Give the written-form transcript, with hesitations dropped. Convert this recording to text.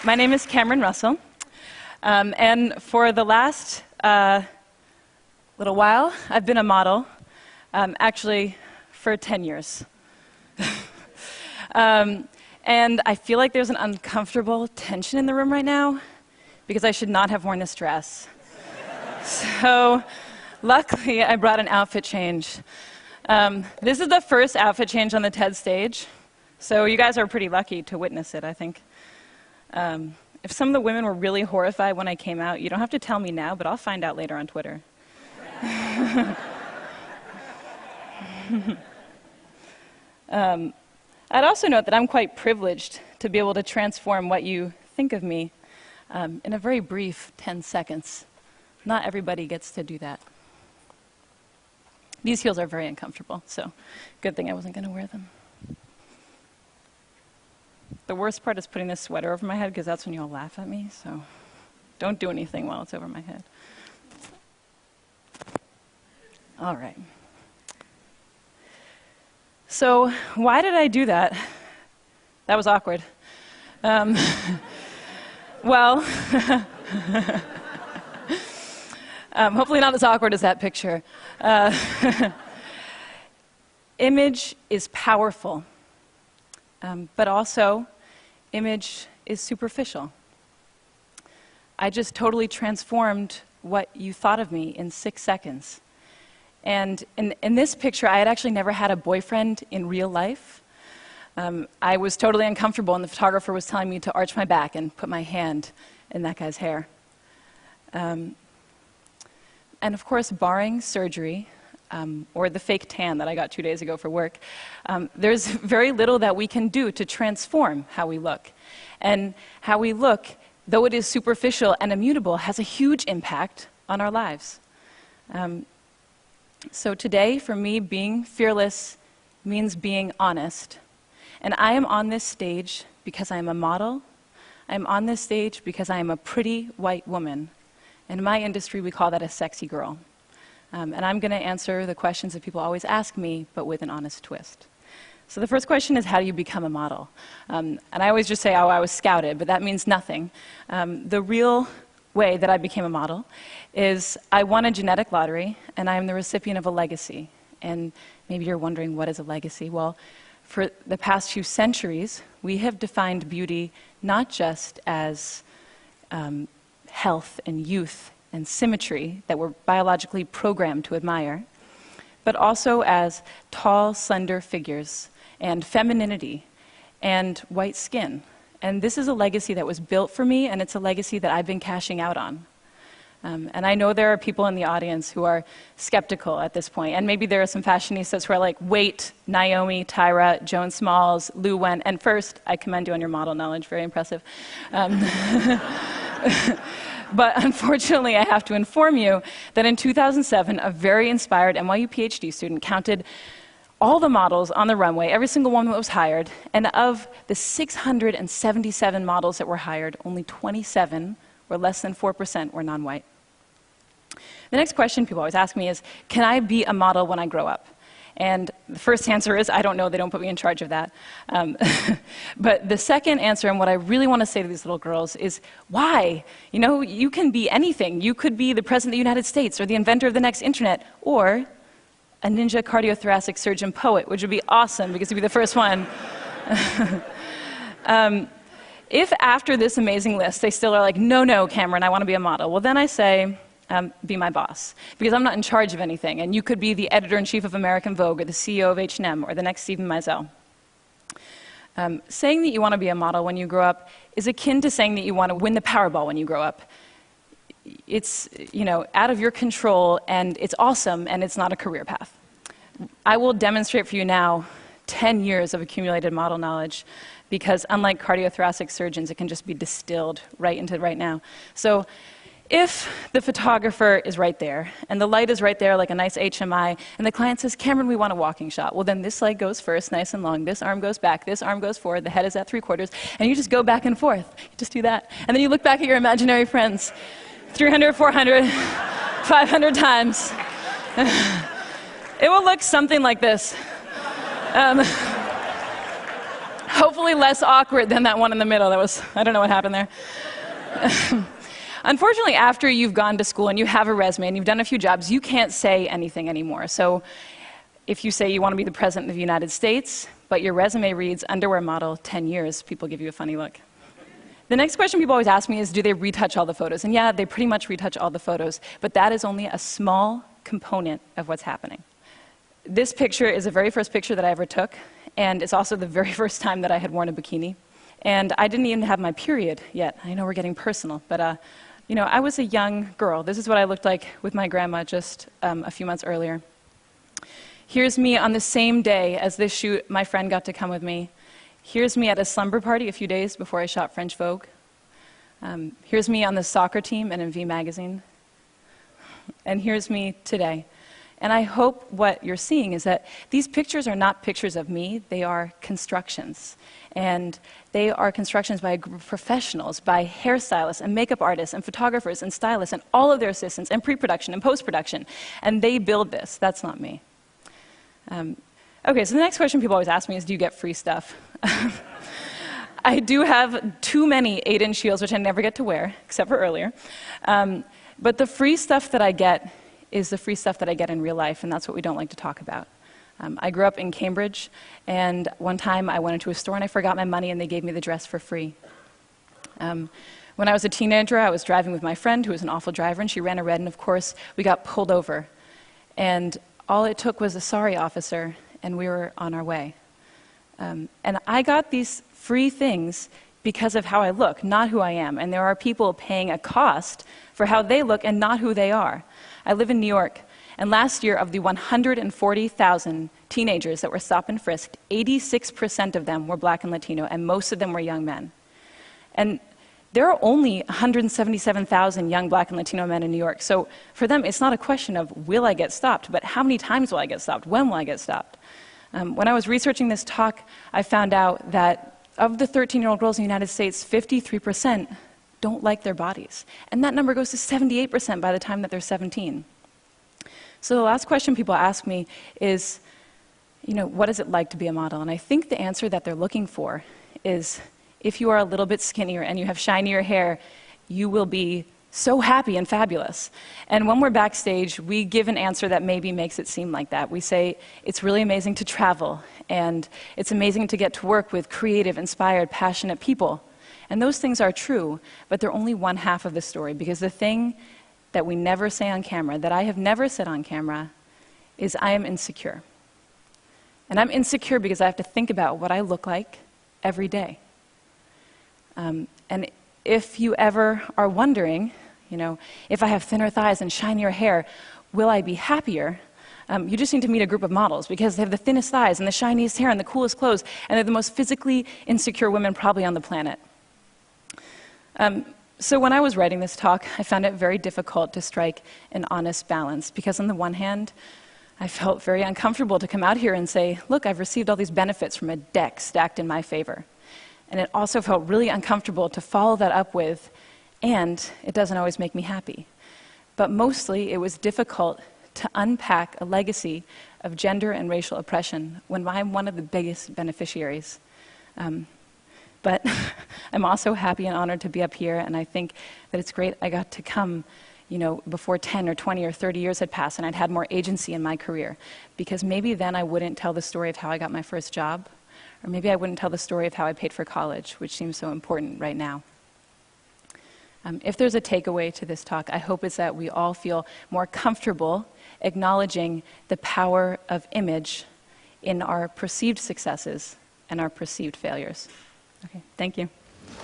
My name is Cameron Russell, and for the last little while, I've been a model, actually for 10 years. And I feel like there's an uncomfortable tension in the room right now, because I should not have worn this dress. So, luckily, I brought an outfit change. This is the first outfit change on the TED stage, so you guys are pretty lucky to witness it, I think. If some of the women were really horrified when I came out, you don't have to tell me now, but I'll find out later on Twitter. I'd also note that I'm quite privileged to be able to transform what you think of me in a very brief 10 seconds. Not everybody gets to do that. These heels are very uncomfortable, so good thing I wasn't going to wear them. The worst part is putting this sweater over my head, because that's when you all laugh at me, so don't do anything while it's over my head. All right. So why did I do that? That was awkward. Well, hopefully not as awkward as that picture. Image is powerful, but also image is superficial. I just totally transformed what you thought of me in 6 seconds. And in this picture, I had actually never had a boyfriend in real life. I was totally uncomfortable, and the photographer was telling me to arch my back and put my hand in that guy's hair. And of course, barring surgery, or the fake tan that I got 2 days ago for work, there's very little that we can do to transform how we look. And how we look, though it is superficial and immutable, has a huge impact on our lives. So today, for me, being fearless means being honest. And I am on this stage because I am a model. I am on this stage because I am a pretty white woman. In my industry, we call that a sexy girl. And I'm going to answer the questions that people always ask me, but with an honest twist. So the first question is, how do you become a model? And I always just say, oh, I was scouted, but that means nothing. The real way that I became a model is I won a genetic lottery, and I am the recipient of a legacy. And maybe you're wondering, what is a legacy? Well, for the past few centuries, we have defined beauty not just as health and youth and symmetry that we're biologically programmed to admire, but also as tall, slender figures and femininity and white skin. And this is a legacy that was built for me, and it's a legacy that I've been cashing out on. And I know there are people in the audience who are skeptical at this point, and maybe there are some fashionistas who are like, wait, Naomi, Tyra, Joan Smalls, Lou Wen, and first, I commend you on your model knowledge, very impressive. But unfortunately, I have to inform you that in 2007, a very inspired NYU PhD student counted all the models on the runway, every single one that was hired, and of the 677 models that were hired, only 27, or less than 4%, were non-white. The next question people always ask me is, can I be a model when I grow up? And the first answer is, I don't know, they don't put me in charge of that. But the second answer, and what I really want to say to these little girls, is why? You know, you can be anything. You could be the President of the United States, or the inventor of the next internet, or a ninja cardiothoracic surgeon poet, which would be awesome, because you'd be the first one. If after this amazing list, they still are like, no, Cameron, I want to be a model, well, then I say, be my boss, because I'm not in charge of anything, and you could be the editor-in-chief of American Vogue, or the CEO of H&M, or the next Stephen Meisel. Saying that you want to be a model when you grow up is akin to saying that you want to win the Powerball when you grow up. It's, you know, out of your control, and it's awesome, and it's not a career path. I will demonstrate for you now 10 years of accumulated model knowledge, because unlike cardiothoracic surgeons, it can just be distilled right into right now. So if the photographer is right there, and the light is right there like a nice HMI, and the client says, Cameron, we want a walking shot, well, then this leg goes first, nice and long, this arm goes back, this arm goes forward, the head is at 3/4, and you just go back and forth. You just do that. And then you look back at your imaginary friends, 300, 400, 500 times. It will look something like this. Hopefully less awkward than that one in the middle. I don't know what happened there. Unfortunately, after you've gone to school and you have a resume and you've done a few jobs, you can't say anything anymore. So if you say you want to be the President of the United States, but your resume reads underwear model 10 years, people give you a funny look. The next question people always ask me is, do they retouch all the photos? And yeah, they pretty much retouch all the photos, but that is only a small component of what's happening. This picture is the very first picture that I ever took, and it's also the very first time that I had worn a bikini. And I didn't even have my period yet. I know we're getting personal, but you know, I was a young girl. This is what I looked like with my grandma just a few months earlier. Here's me on the same day as this shoot. My friend got to come with me. Here's me at a slumber party a few days before I shot French Vogue. Here's me on the soccer team and in V magazine. And here's me today. And I hope what you're seeing is that these pictures are not pictures of me, they are constructions. And they are constructions by a group of professionals, by hairstylists and makeup artists and photographers and stylists and all of their assistants and pre-production and post-production. And they build this, that's not me. Okay, so the next question people always ask me is, do you get free stuff? I do have too many 8-inch heels, which I never get to wear, except for earlier. But the free stuff that I get is the free stuff that I get in real life, and that's what we don't like to talk about. I grew up in Cambridge, and one time I went into a store and I forgot my money and they gave me the dress for free. When I was a teenager, I was driving with my friend who was an awful driver, and she ran a red, and of course, we got pulled over. And all it took was a sorry officer, and we were on our way. And I got these free things because of how I look, not who I am. And there are people paying a cost for how they look and not who they are. I live in New York, and last year, of the 140,000 teenagers that were stopped and frisked, 86% of them were Black and Latino, and most of them were young men. And there are only 177,000 young Black and Latino men in New York, so for them, it's not a question of will I get stopped, but how many times will I get stopped? When will I get stopped? When I was researching this talk, I found out that of the 13-year-old girls in the United States, 53% don't like their bodies. And that number goes to 78% by the time that they're 17. So the last question people ask me is, you know, what is it like to be a model? And I think the answer that they're looking for is, if you are a little bit skinnier and you have shinier hair, you will be so happy and fabulous. And when we're backstage, we give an answer that maybe makes it seem like that. We say, it's really amazing to travel, and it's amazing to get to work with creative, inspired, passionate people. And those things are true, but they're only one half of the story, because the thing that we never say on camera, that I have never said on camera, is I am insecure. And I'm insecure because I have to think about what I look like every day. And if you ever are wondering, you know, if I have thinner thighs and shinier hair, will I be happier? You just need to meet a group of models, because they have the thinnest thighs and the shiniest hair and the coolest clothes, and they're the most physically insecure women probably on the planet. So when I was writing this talk, I found it very difficult to strike an honest balance, because on the one hand, I felt very uncomfortable to come out here and say, look, I've received all these benefits from a deck stacked in my favor. And it also felt really uncomfortable to follow that up with, and it doesn't always make me happy. But mostly, it was difficult to unpack a legacy of gender and racial oppression when I'm one of the biggest beneficiaries. But I'm also happy and honored to be up here, and I think that it's great I got to come, you know, before 10 or 20 or 30 years had passed and I'd had more agency in my career. Because maybe then I wouldn't tell the story of how I got my first job, or maybe I wouldn't tell the story of how I paid for college, which seems so important right now. If there's a takeaway to this talk, I hope it's that we all feel more comfortable acknowledging the power of image in our perceived successes and our perceived failures. Okay, thank you.